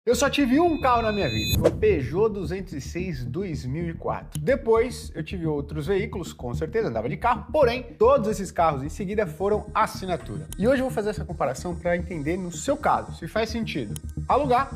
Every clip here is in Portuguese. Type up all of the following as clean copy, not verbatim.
Eu só tive um carro na minha vida, o Peugeot 206 2004. Depois eu tive outros veículos, com certeza andava de carro, porém todos esses carros em seguida foram assinatura. E hoje eu vou fazer essa comparação para entender no seu caso se faz sentido alugar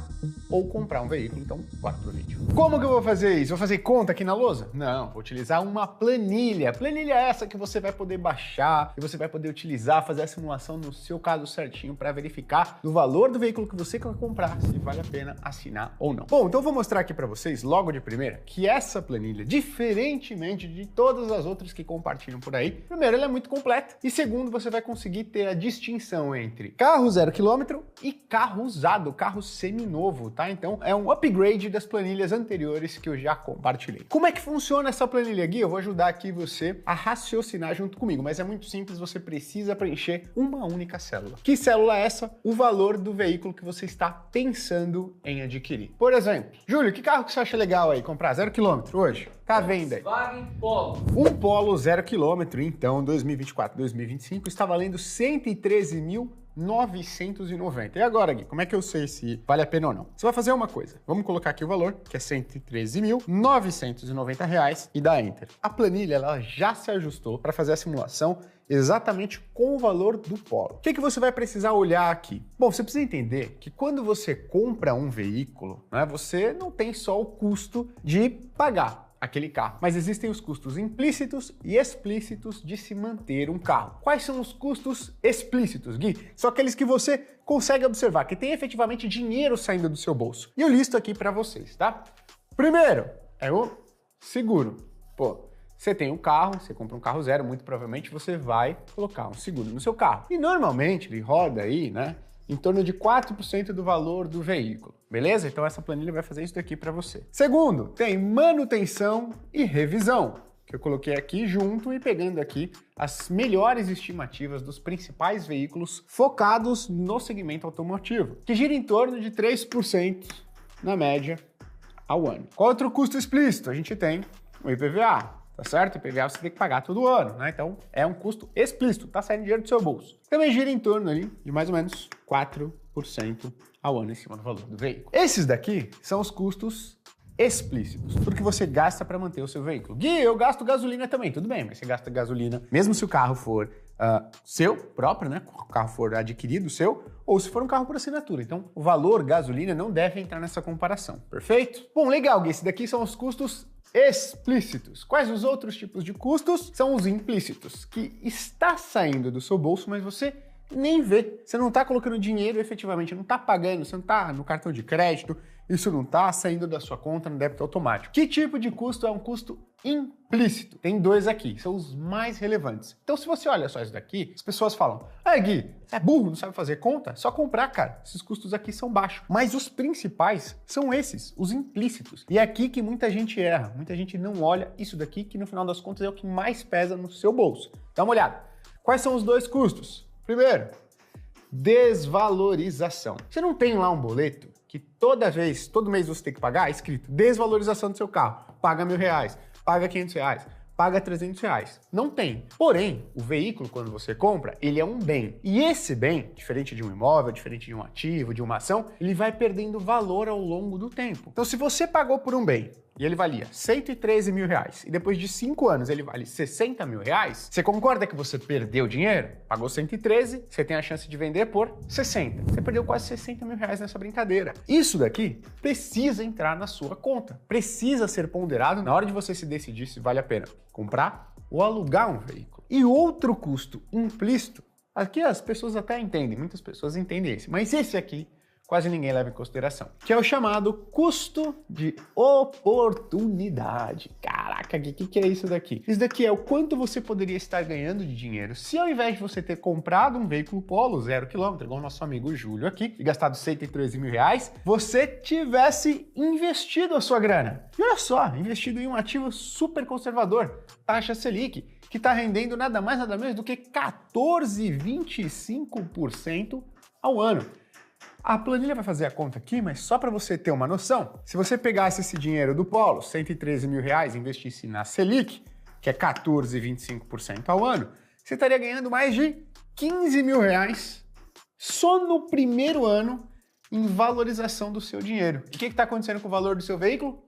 ou comprar um veículo. Então bora pro vídeo. Como que eu vou fazer isso? Vou fazer conta aqui na lousa? Não, vou utilizar uma planilha. Planilha essa que você vai poder baixar e você vai poder utilizar, fazer a simulação no seu caso certinho para verificar o valor do veículo que você quer comprar, se vale a pena assinar ou não. Bom, então eu vou mostrar aqui para vocês logo de primeira que essa planilha, diferentemente de todas as outras que compartilham por aí, primeiro, ela é muito completa e segundo, você vai conseguir ter a distinção entre carro 0 km e carro usado, carro seminovo, tá? Então é um upgrade das planilhas anteriores que eu já compartilhei. Como é que funciona essa planilha, Gui? Eu vou ajudar aqui você a raciocinar junto comigo, mas é muito simples, você precisa preencher uma única célula. Que célula é essa? O valor do veículo que você está pensando em adquirir. Por exemplo, Júlio, que carro que você acha legal aí comprar 0 km hoje? Tá à venda aí. Volkswagen Polo. Um Polo 0 km, então, 2024, 2025, está valendo 113.990. E agora, Gui, como é que eu sei se vale a pena ou não? Você vai fazer uma coisa. Vamos colocar aqui o valor, que é R$ 113.990 e dá Enter. A planilha, ela já se ajustou para fazer a simulação exatamente com o valor do Polo. O que você vai precisar olhar aqui? Bom, você precisa entender que quando você compra um veículo, né, você não tem só o custo de pagar aquele carro, mas existem os custos implícitos e explícitos de se manter um carro. Quais são os custos explícitos, Gui? São aqueles que você consegue observar, que tem efetivamente dinheiro saindo do seu bolso. E eu listo aqui para vocês, tá? Primeiro é o seguro. Pô, você tem um carro, você compra um carro zero, muito provavelmente você vai colocar um seguro no seu carro. E normalmente ele roda aí, né, em torno de 4% do valor do veículo, beleza? Então essa planilha vai fazer isso daqui para você. Segundo, tem manutenção e revisão, que eu coloquei aqui junto e pegando aqui as melhores estimativas dos principais veículos focados no segmento automotivo, que gira em torno de 3% na média ao ano. Qual outro custo explícito? A gente tem o IPVA. Tá certo? IPVA você tem que pagar todo ano, né? Então é um custo explícito, tá saindo dinheiro do seu bolso. Também gira em torno ali de mais ou menos 4% ao ano em cima do valor do veículo. Esses daqui são os custos explícitos, tudo que você gasta para manter o seu veículo. Gui, eu gasto gasolina também, tudo bem, mas você gasta gasolina, mesmo se o carro for seu próprio, né? O carro for adquirido seu, ou se for um carro por assinatura. Então, o valor gasolina não deve entrar nessa comparação, perfeito? Bom, legal, Gui, esses daqui são os custos explícitos. Quais os outros tipos de custos? São os implícitos, que está saindo do seu bolso, mas você nem vê. Você não está colocando dinheiro efetivamente, não está pagando, você não está no cartão de crédito, isso não está saindo da sua conta no débito automático. Que tipo de custo é um custo implícito? Tem dois aqui, são os mais relevantes. Então, se você olha só isso daqui, as pessoas falam: ah, Gui, você é burro, não sabe fazer conta? É só comprar, cara. Esses custos aqui são baixos. Mas os principais são esses, os implícitos. E é aqui que muita gente erra. Muita gente não olha isso daqui, que no final das contas é o que mais pesa no seu bolso. Dá uma olhada. Quais são os dois custos? Primeiro, desvalorização. Você não tem lá um boleto que todo mês você tem que pagar, escrito desvalorização do seu carro, paga R$1.000, paga R$500, paga R$300. Não tem. Porém, o veículo, quando você compra, ele é um bem. E esse bem, diferente de um imóvel, diferente de um ativo, de uma ação, ele vai perdendo valor ao longo do tempo. Então, se você pagou por um bem e ele valia R$113 mil, e depois de 5 anos ele vale R$60 mil, você concorda que você perdeu dinheiro? Pagou 113, você tem a chance de vender por 60. Você perdeu quase R$60 mil nessa brincadeira. Isso daqui precisa entrar na sua conta, precisa ser ponderado na hora de você se decidir se vale a pena comprar ou alugar um veículo. E outro custo implícito, aqui as pessoas até entendem, muitas pessoas entendem esse, mas esse aqui quase ninguém leva em consideração, que é o chamado custo de oportunidade. Caraca, o que é isso daqui? Isso daqui é o quanto você poderia estar ganhando de dinheiro se ao invés de você ter comprado um veículo Polo 0 km, igual o nosso amigo Júlio aqui, e gastado R$113 mil, você tivesse investido a sua grana. E olha só, investido em um ativo super conservador, taxa Selic, que está rendendo nada mais nada menos do que 14,25% ao ano. A planilha vai fazer a conta aqui, mas só para você ter uma noção, se você pegasse esse dinheiro do Polo, R$113 mil, e investisse na Selic, que é 14,25% ao ano, você estaria ganhando mais de R$15 mil só no primeiro ano em valorização do seu dinheiro. E o que está acontecendo com o valor do seu veículo?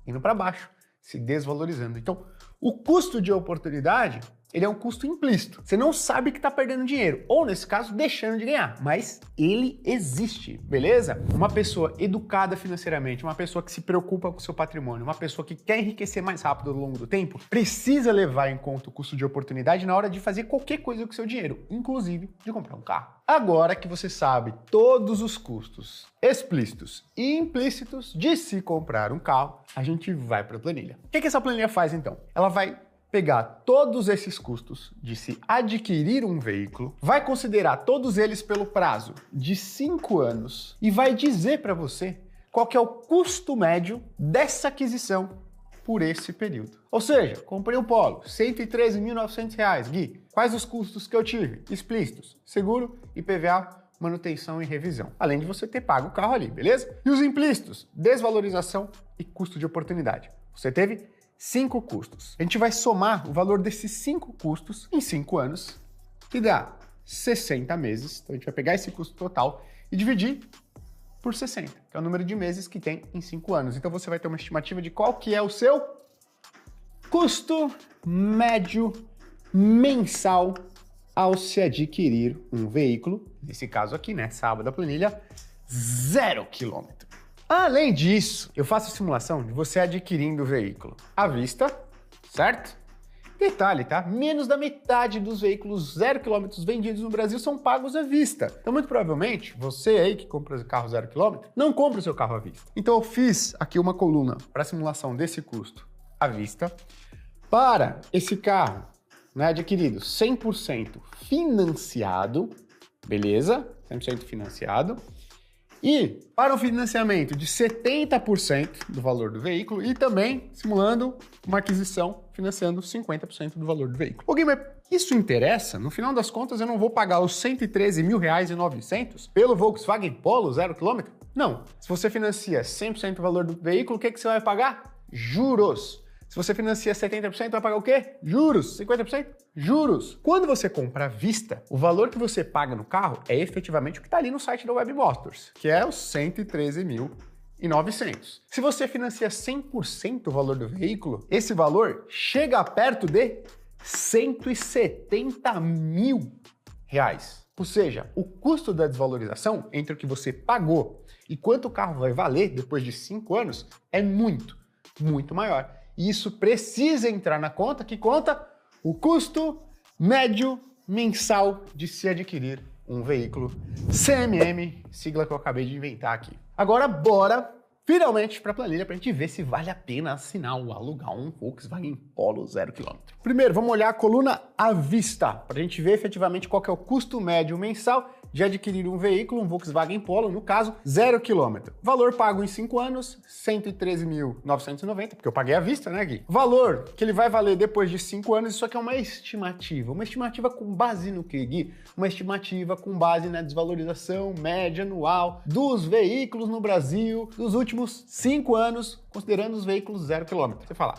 Indo para baixo, se desvalorizando. Então, o custo de oportunidade, ele é um custo implícito. Você não sabe que está perdendo dinheiro, ou nesse caso, deixando de ganhar, mas ele existe, beleza? Uma pessoa educada financeiramente, uma pessoa que se preocupa com o seu patrimônio, uma pessoa que quer enriquecer mais rápido ao longo do tempo, precisa levar em conta o custo de oportunidade na hora de fazer qualquer coisa com o seu dinheiro, inclusive de comprar um carro. Agora que você sabe todos os custos explícitos e implícitos de se comprar um carro, a gente vai para a planilha. O que essa planilha faz então? Ela vai pegar todos esses custos de se adquirir um veículo, vai considerar todos eles pelo prazo de 5 anos e vai dizer para você qual que é o custo médio dessa aquisição por esse período. Ou seja, comprei um Polo, R$ 113.900. Gui, quais os custos que eu tive? Explícitos, seguro, IPVA, manutenção e revisão. Além de você ter pago o carro ali, beleza? E os implícitos? Desvalorização e custo de oportunidade. Você teve 5 custos. A gente vai somar o valor desses 5 custos em 5 anos, que dá 60 meses. Então a gente vai pegar esse custo total e dividir por 60, que é o número de meses que tem em 5 anos. Então você vai ter uma estimativa de qual que é o seu custo médio mensal ao se adquirir um veículo. Nesse caso aqui, né, sábado da planilha, 0 km. Além disso, eu faço a simulação de você adquirindo o veículo à vista, certo? Detalhe, tá? Menos da metade dos veículos 0 km vendidos no Brasil são pagos à vista. Então, muito provavelmente, você aí que compra o carro 0 km, não compra o seu carro à vista. Então, eu fiz aqui uma coluna para simulação desse custo à vista para esse carro, né, adquirido 100% financiado, beleza? 100% financiado. E para um financiamento de 70% do valor do veículo e também simulando uma aquisição financiando 50% do valor do veículo. Ok, mas isso interessa? No final das contas, eu não vou pagar os R$ 113.900 pelo Volkswagen Polo 0 km? Não. Se você financia 100% do valor do veículo, o que você vai pagar? Juros. Se você financia 70%, vai pagar o quê? Juros. 50%? Juros. Quando você compra à vista, o valor que você paga no carro é efetivamente o que está ali no site da Web Motors, que é os 113.900. Se você financia 100% o valor do veículo, esse valor chega perto de 170 mil reais. Ou seja, o custo da desvalorização entre o que você pagou e quanto o carro vai valer depois de 5 anos é muito, muito maior. E isso precisa entrar na conta, que conta o custo médio mensal de se adquirir um veículo CMM, sigla que eu acabei de inventar aqui. Agora, bora finalmente para a planilha para a gente ver se vale a pena assinar ou alugar um Volkswagen Polo 0 km. Primeiro, vamos olhar a coluna à vista, para a gente ver efetivamente qual que é o custo médio mensal de adquirir um veículo, um Volkswagen Polo, no caso, 0 km. Valor pago em 5 anos, R$ 113.990, porque eu paguei à vista, né, Gui? Valor que ele vai valer depois de 5 anos, isso aqui é uma estimativa. Uma estimativa com base no quê, Gui? Uma estimativa com base na desvalorização média anual dos veículos no Brasil dos últimos 5 anos, considerando os veículos 0 km. Você fala,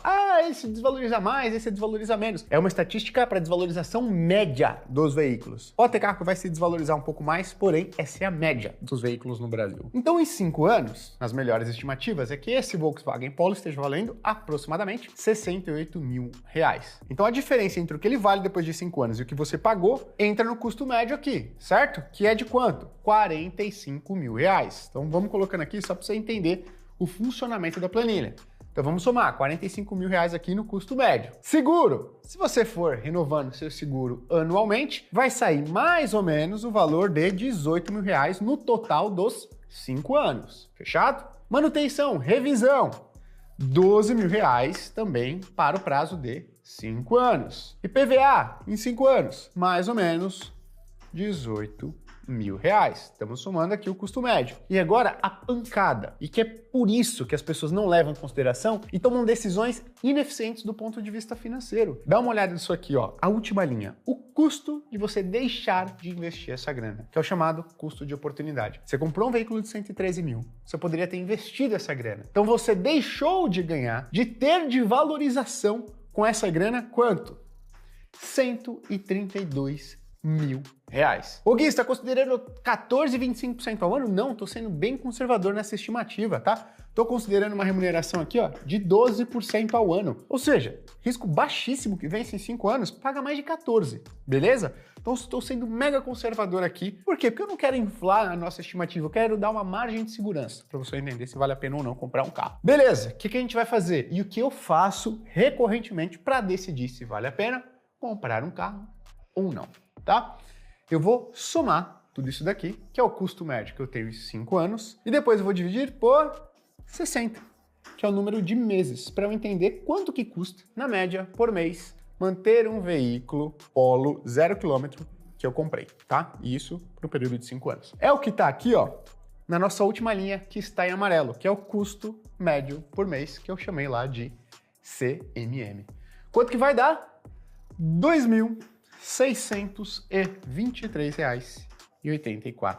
esse desvaloriza mais, esse desvaloriza menos. É uma estatística para desvalorização média dos veículos. Pode ter carro que vai se desvalorizar um pouco mais, porém, essa é a média dos veículos no Brasil. Então, em 5 anos, nas melhores estimativas, é que esse Volkswagen Polo esteja valendo aproximadamente R$ 68 mil. Então, a diferença entre o que ele vale depois de 5 anos e o que você pagou entra no custo médio aqui, certo? Que é de quanto? R$ 45 mil. Então, vamos colocando aqui só para você entender o funcionamento da planilha. Então vamos somar R$ 45 mil aqui no custo médio. Seguro. Se você for renovando seu seguro anualmente, vai sair mais ou menos o valor de R$ 18 mil no total dos 5 anos. Fechado? Manutenção, revisão, R$ 12 mil também para o prazo de 5 anos. IPVA em 5 anos, mais ou menos R$ 18 mil. Estamos somando aqui o custo médio. E agora a pancada, e que é por isso que as pessoas não levam em consideração e tomam decisões ineficientes do ponto de vista financeiro. Dá uma olhada nisso aqui, ó. A última linha. O custo de você deixar de investir essa grana, que é o chamado custo de oportunidade. Você comprou um veículo de 113 mil, você poderia ter investido essa grana. Então você deixou de ganhar, de ter de valorização com essa grana quanto? R$ 132 R$2.000. Ô Gui, você está considerando 14,25% ao ano? Não, estou sendo bem conservador nessa estimativa, tá? Estou considerando uma remuneração aqui, ó, de 12% ao ano. Ou seja, risco baixíssimo que vence em 5 anos, paga mais de 14%, beleza? Então estou sendo mega conservador aqui. Por quê? Porque eu não quero inflar a nossa estimativa, eu quero dar uma margem de segurança para você entender se vale a pena ou não comprar um carro. Beleza, o que a gente vai fazer? E o que eu faço recorrentemente para decidir se vale a pena comprar um carro ou não, tá? Eu vou somar tudo isso daqui, que é o custo médio que eu tenho em 5 anos, e depois eu vou dividir por 60, que é o número de meses, para eu entender quanto que custa, na média, por mês, manter um veículo Polo 0 km que eu comprei, tá? E isso por um período de 5 anos. É o que tá aqui, ó, na nossa última linha, que está em amarelo, que é o custo médio por mês, que eu chamei lá de CMM. Quanto que vai dar? R$ 2.623,84.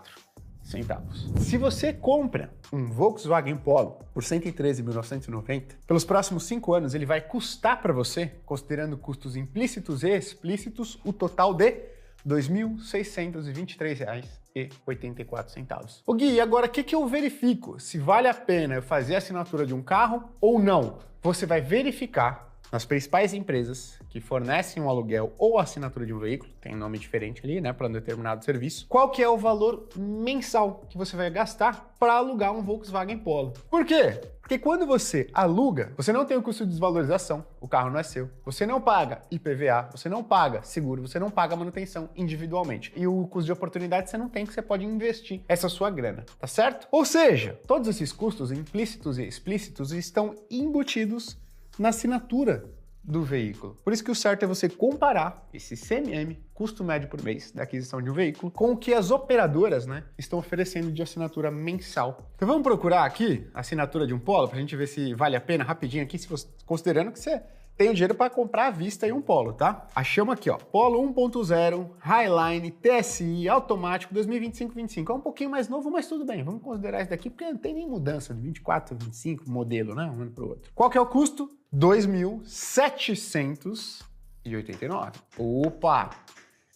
Se você compra um Volkswagen Polo por R$ 113.990, pelos próximos 5 anos ele vai custar para você, considerando custos implícitos e explícitos, o total de R$ 2.623,84. Ô Gui, e agora o que eu verifico? Se vale a pena eu fazer a assinatura de um carro ou não? Você vai verificar nas principais empresas que fornecem um aluguel ou assinatura de um veículo, tem nome diferente ali, né, para um determinado serviço, qual que é o valor mensal que você vai gastar para alugar um Volkswagen Polo. Por quê? Porque quando você aluga, você não tem o custo de desvalorização, o carro não é seu, você não paga IPVA, você não paga seguro, você não paga manutenção individualmente. E o custo de oportunidade você não tem, que você pode investir essa sua grana, tá certo? Ou seja, todos esses custos implícitos e explícitos estão embutidos na assinatura do veículo. Por isso que o certo é você comparar esse CMM, custo médio por mês da aquisição de um veículo, com o que as operadoras, né, estão oferecendo de assinatura mensal. Então vamos procurar aqui a assinatura de um Polo para a gente ver se vale a pena rapidinho aqui, se você, considerando que você tem o dinheiro para comprar à vista aí um Polo, tá? Achamos aqui, ó, Polo 1.0, Highline, TSI, automático, 2025-25. É um pouquinho mais novo, mas tudo bem, vamos considerar isso daqui, porque não tem nem mudança de 24, 25, modelo, né, um ano para o outro. Qual que é o custo? R$ 2.789. Opa,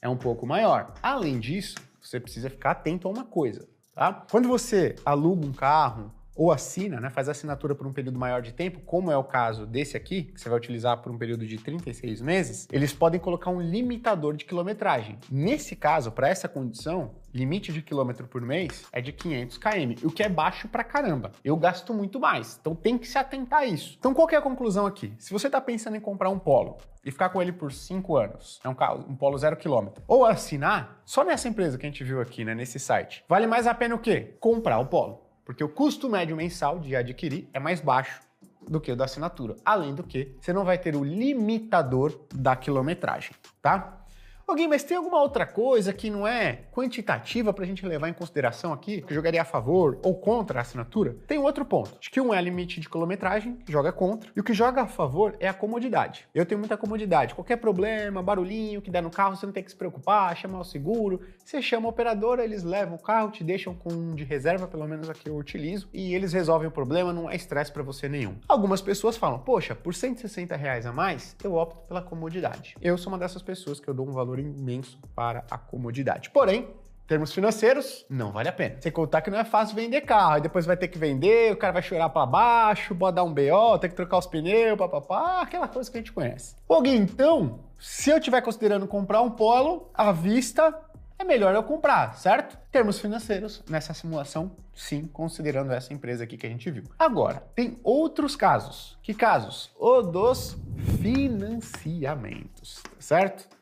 é um pouco maior. Além disso, você precisa ficar atento a uma coisa, tá? Quando você aluga um carro ou assina, né, faz a assinatura por um período maior de tempo, como é o caso desse aqui, que você vai utilizar por um período de 36 meses, eles podem colocar um limitador de quilometragem. Nesse caso, para essa condição, limite de quilômetro por mês é de 500 km, o que é baixo pra caramba. Eu gasto muito mais, então tem que se atentar a isso. Então qual que é a conclusão aqui? Se você está pensando em comprar um Polo e ficar com ele por 5 anos, é um Polo 0 km, ou assinar, só nessa empresa que a gente viu aqui, né, nesse site, vale mais a pena o quê? Comprar o Polo. Porque o custo médio mensal de adquirir é mais baixo do que o da assinatura. Além do que, você não vai ter o limitador da quilometragem, tá? Ô Gui, mas tem alguma outra coisa que não é quantitativa para a gente levar em consideração aqui, que jogaria a favor ou contra a assinatura? Tem um outro ponto. Acho que um é limite de quilometragem, que joga contra, e o que joga a favor é a comodidade. Eu tenho muita comodidade. Qualquer problema, barulhinho que dá no carro, você não tem que se preocupar, chamar o seguro. Você chama a operadora, eles levam o carro, te deixam com um de reserva, pelo menos aqui eu utilizo, e eles resolvem o problema, não é estresse para você nenhum. Algumas pessoas falam, poxa, por R$160 a mais, eu opto pela comodidade. Eu sou uma dessas pessoas que eu dou um valor imenso para a comodidade. Porém, termos financeiros, não vale a pena. Sem contar que não é fácil vender carro, aí depois vai ter que vender, o cara vai chorar para baixo, pode dar um BO, tem que trocar os pneus, papapá, aquela coisa que a gente conhece. Alguém, então, se eu estiver considerando comprar um Polo à vista, é melhor eu comprar, certo? Termos financeiros, nessa simulação, sim, considerando essa empresa aqui que a gente viu. Agora, tem outros casos. Que casos? O dos financiamentos, certo?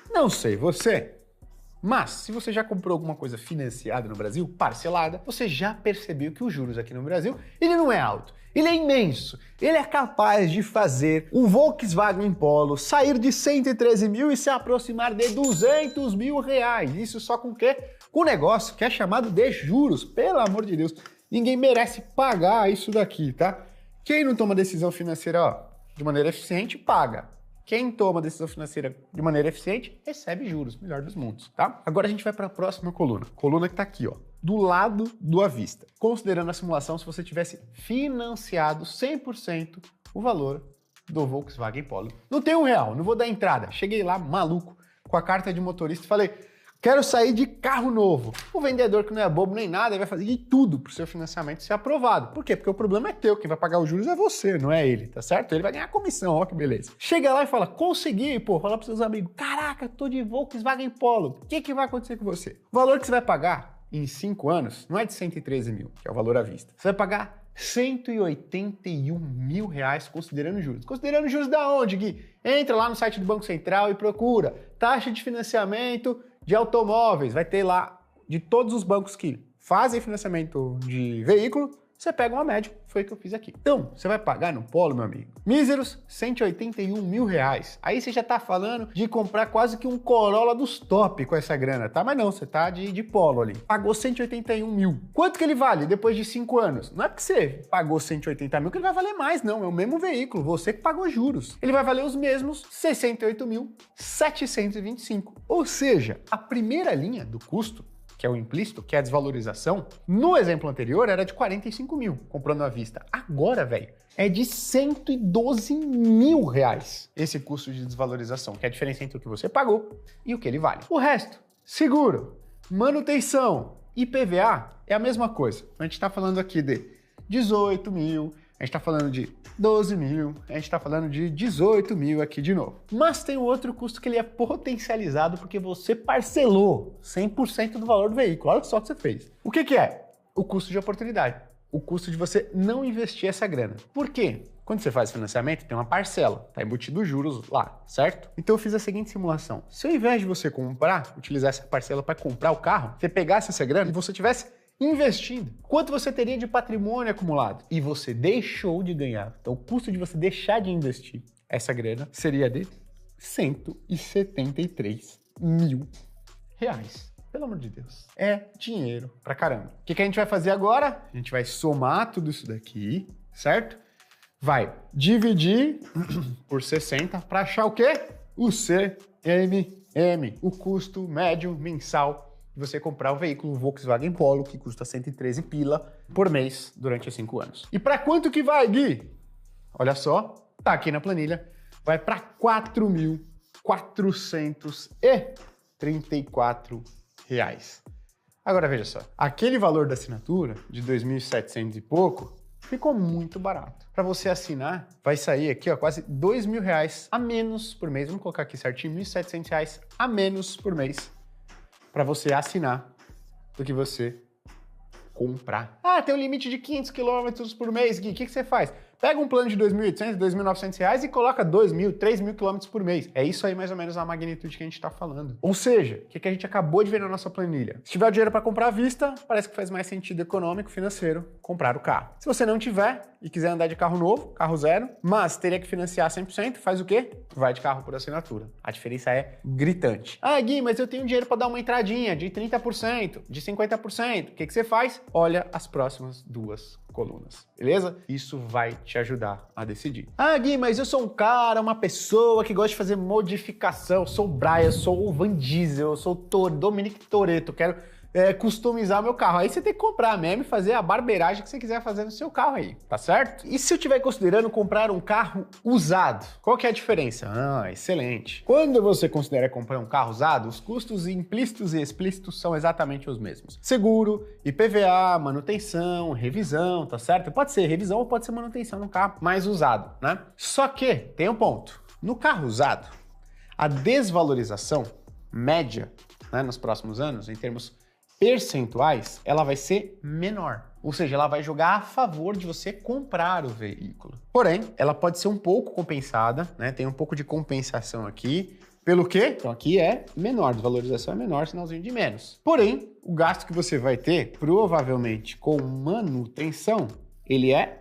Não sei você, mas se você já comprou alguma coisa financiada no Brasil, parcelada, você já percebeu que os juros aqui no Brasil, ele não é alto, ele é imenso. Ele é capaz de fazer um Volkswagen Polo sair de 113 mil e se aproximar de 200 mil reais. Isso só com o quê? Com um negócio que é chamado de juros. Pelo amor de Deus, ninguém merece pagar isso daqui, tá? Quem não toma decisão financeira, ó, de maneira eficiente, paga. Quem toma decisão financeira de maneira eficiente, recebe juros, melhor dos mundos, tá? Agora a gente vai para a próxima coluna. Coluna que tá aqui, ó, do lado do à vista. Considerando a simulação, se você tivesse financiado 100% o valor do Volkswagen Polo. Não tem R$1, não vou dar entrada. Cheguei lá, maluco, com a carta de motorista e falei, quero sair de carro novo. O vendedor, que não é bobo nem nada, ele vai fazer de tudo para o seu financiamento ser aprovado. Por quê? Porque o problema é teu, quem vai pagar os juros é você, não é ele, tá certo? Ele vai ganhar a comissão, ó que beleza. Chega lá e fala, consegui, pô, fala para seus amigos, caraca, tô de Volkswagen Polo, o que vai acontecer com você? O valor que você vai pagar em 5 anos não é de 113 mil, que é o valor à vista. Você vai pagar 181 mil reais considerando juros. Considerando juros da onde, Gui? Entra lá no site do Banco Central e procura taxa de financiamento de automóveis. Vai ter lá de todos os bancos que fazem financiamento de veículo, você pega uma média, foi o que eu fiz aqui. Então, você vai pagar no Polo, meu amigo, míseros 181 mil reais. Aí você já tá falando de comprar quase que um Corolla dos top com essa grana, tá? Mas não, você tá de Polo ali. Pagou 181 mil. Quanto que ele vale depois de 5 anos? Não é porque você pagou 180 mil que ele vai valer mais, não. É o mesmo veículo, você que pagou juros. Ele vai valer os mesmos 68.725. Ou seja, a primeira linha do custo, que é o implícito, que é a desvalorização, no exemplo anterior era de 45 mil, comprando à vista. Agora, velho, é de 112 mil reais esse custo de desvalorização, que é a diferença entre o que você pagou e o que ele vale. O resto, seguro, manutenção, IPVA, é a mesma coisa. A gente está falando aqui de 18 mil, a gente está falando de 12 mil, a gente está falando de 18 mil aqui de novo. Mas tem um outro custo que ele é potencializado porque você parcelou 100% do valor do veículo. Olha só o que você fez. O que é? O custo de oportunidade. O custo de você não investir essa grana. Por quê? Quando você faz financiamento, tem uma parcela, tá embutido os juros lá, certo? Então eu fiz a seguinte simulação. Se ao invés de você comprar, utilizar essa parcela para comprar o carro, você pegasse essa grana e você tivesse investindo, quanto você teria de patrimônio acumulado? E você deixou de ganhar. Então o custo de você deixar de investir essa grana seria de 173 mil reais. Pelo amor de Deus. É dinheiro pra caramba. O que a gente vai fazer agora? A gente vai somar tudo isso daqui, certo? Vai dividir por 60 para achar o quê? O CMM, o custo médio mensal de você comprar o veículo Volkswagen Polo, que custa 113 pila por mês durante 5 anos. E para quanto que vai, Gui? Olha só, tá aqui na planilha, vai para R$ 4.434. Agora veja só, aquele valor da assinatura de 2.700 e pouco ficou muito barato. Para você assinar, vai sair aqui, ó, quase R$2.000 a menos por mês. Vamos colocar aqui certinho, R$1.700 a menos por mês para você assinar do que você comprar. Ah, tem um limite de 500 quilômetros por mês, Gui. O que você faz? Pega um plano de R$2.800, R$2.900 e coloca 2.000, 3.000 quilômetros por mês. É isso aí mais ou menos a magnitude que a gente está falando. Ou seja, o que a gente acabou de ver na nossa planilha? Se tiver o dinheiro para comprar à vista, parece que faz mais sentido econômico, financeiro, comprar o carro. Se você não tiver e quiser andar de carro novo, carro zero, mas teria que financiar 100%, faz o quê? Vai de carro por assinatura. A diferença é gritante. Ah, Gui, mas eu tenho dinheiro para dar uma entradinha de 30%, de 50%. O que você faz? Olha as próximas duas colunas, beleza? Isso vai te ajudar a decidir. Ah, Gui, mas eu sou um cara, uma pessoa que gosta de fazer modificação, eu sou o Brian, eu sou o Van Diesel, eu sou o Dominic Toretto, quero customizar meu carro. Aí você tem que comprar mesmo e fazer a barbeiragem que você quiser fazer no seu carro aí, tá certo? E se eu estiver considerando comprar um carro usado, qual que é a diferença? Ah, excelente. Quando você considera comprar um carro usado, os custos implícitos e explícitos são exatamente os mesmos. Seguro, IPVA, manutenção, revisão, tá certo? Pode ser revisão ou pode ser manutenção no carro mais usado, né? Só que tem um ponto. No carro usado, a desvalorização média, né, nos próximos anos, em termos percentuais, ela vai ser menor. Ou seja, ela vai jogar a favor de você comprar o veículo. Porém, ela pode ser um pouco compensada, né? Tem um pouco de compensação aqui. Pelo quê? Então aqui é menor, desvalorização é menor, sinalzinho de menos. Porém, o gasto que você vai ter, provavelmente com manutenção, ele é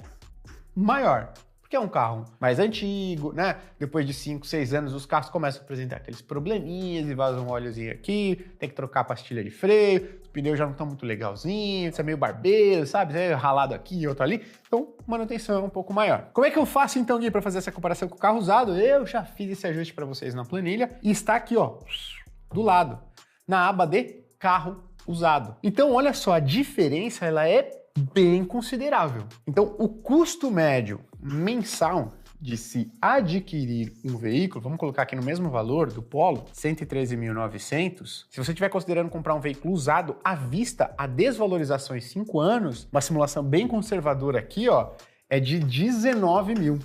maior. Porque é um carro mais antigo, né? Depois de 5, 6 anos, os carros começam a apresentar aqueles probleminhas e vazam um óleozinho aqui, tem que trocar a pastilha de freio, os pneus já não estão muito legalzinhos, você é meio barbeiro, sabe? Você é ralado aqui e outro ali. Então, manutenção é um pouco maior. Como é que eu faço então, Gui, para fazer essa comparação com o carro usado? Eu já fiz esse ajuste para vocês na planilha e está aqui, ó, do lado, na aba de carro usado. Então, olha só, a diferença ela é bem considerável. Então, o custo médio mensal de se adquirir um veículo, vamos colocar aqui no mesmo valor do Polo, 113.900, se você estiver considerando comprar um veículo usado à vista, a desvalorização em 5 anos, uma simulação bem conservadora aqui, ó, é de 19 mil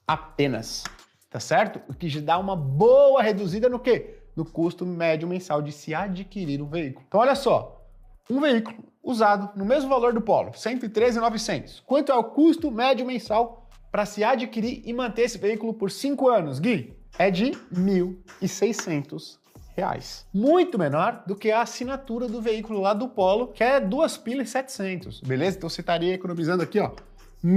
apenas, tá certo? O que já dá uma boa reduzida no quê? No custo médio mensal de se adquirir um veículo. Então olha só, um veículo usado no mesmo valor do Polo, 113.900. Quanto é o custo médio mensal para se adquirir e manter esse veículo por 5 anos, Gui? É de R$ 1.600. Muito menor do que a assinatura do veículo lá do Polo, que é 2.700, beleza? Então você estaria economizando aqui, ó, R$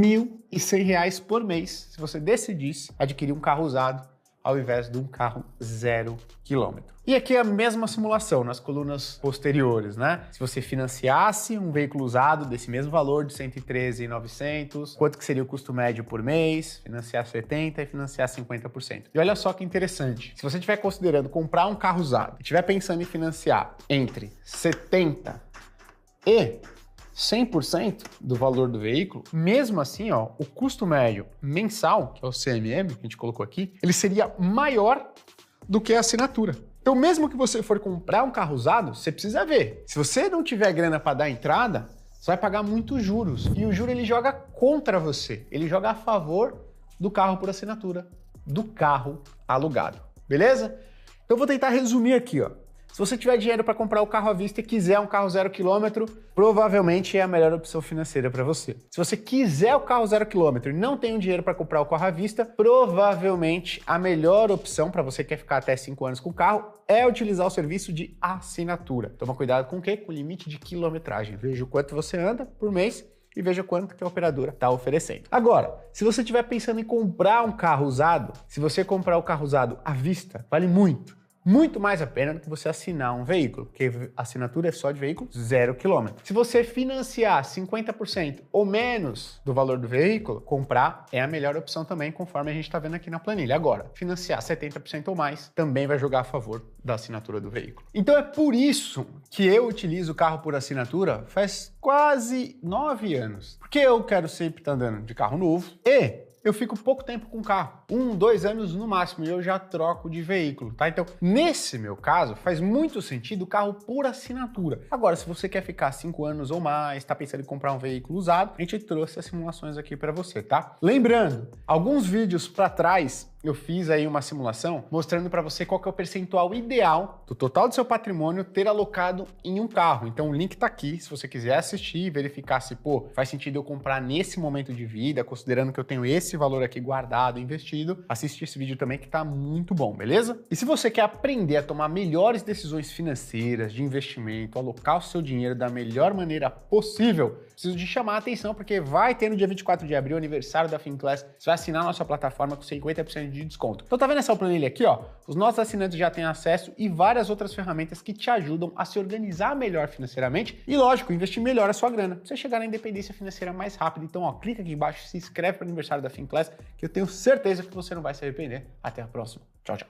1.100 por mês se você decidisse adquirir um carro usado ao invés de um carro 0 km. E aqui é a mesma simulação nas colunas posteriores, né? Se você financiasse um veículo usado desse mesmo valor de 113.900, quanto que seria o custo médio por mês? Financiar 70% e financiar 50%. E olha só que interessante, se você estiver considerando comprar um carro usado e estiver pensando em financiar entre 70% e 100% do valor do veículo, mesmo assim, ó, o custo médio mensal, que é o CMM, que a gente colocou aqui, ele seria maior do que a assinatura. Então, mesmo que você for comprar um carro usado, você precisa ver. Se você não tiver grana para dar entrada, você vai pagar muitos juros. E o juro ele joga contra você. Ele joga a favor do carro por assinatura, do carro alugado. Beleza? Então, eu vou tentar resumir aqui, ó. Se você tiver dinheiro para comprar o carro à vista e quiser um carro 0 km, provavelmente é a melhor opção financeira para você. Se você quiser o carro 0 km e não tem o dinheiro para comprar o carro à vista, provavelmente a melhor opção para você que quer ficar até 5 anos com o carro é utilizar o serviço de assinatura. Toma cuidado com o quê? Com o limite de quilometragem. Veja o quanto você anda por mês e veja quanto que a operadora está oferecendo. Agora, se você estiver pensando em comprar um carro usado, se você comprar o carro usado à vista, vale muito mais a pena do que você assinar um veículo, porque a assinatura é só de veículo 0 km. Se você financiar 50% ou menos do valor do veículo, comprar é a melhor opção também, conforme a gente está vendo aqui na planilha. Agora, financiar 70% ou mais também vai jogar a favor da assinatura do veículo. Então é por isso que eu utilizo o carro por assinatura faz quase 9 anos. Porque eu quero sempre estar andando de carro novo e eu fico pouco tempo com o carro, 1, 2 anos no máximo, e eu já troco de veículo, tá? Então, nesse meu caso, faz muito sentido o carro por assinatura. Agora, se você quer ficar 5 anos ou mais, tá pensando em comprar um veículo usado, a gente trouxe as simulações aqui para você, tá? Lembrando, alguns vídeos para trás, eu fiz aí uma simulação mostrando para você qual que é o percentual ideal do total do seu patrimônio ter alocado em um carro. Então o link tá aqui, se você quiser assistir e verificar se, pô, faz sentido eu comprar nesse momento de vida, considerando que eu tenho esse valor aqui guardado, investido, assiste esse vídeo também que tá muito bom, beleza? E se você quer aprender a tomar melhores decisões financeiras, de investimento, alocar o seu dinheiro da melhor maneira possível, preciso de chamar a atenção porque vai ter no dia 24 de abril, aniversário da Finclass, você vai assinar a nossa plataforma com 50% de desconto. Então tá vendo essa planilha aqui, ó? Os nossos assinantes já têm acesso e várias outras ferramentas que te ajudam a se organizar melhor financeiramente e, lógico, investir melhor a sua grana, pra você chegar na independência financeira mais rápido. Então, ó, clica aqui embaixo, se inscreve para o aniversário da Finclass, que eu tenho certeza que você não vai se arrepender. Até a próxima. Tchau, tchau.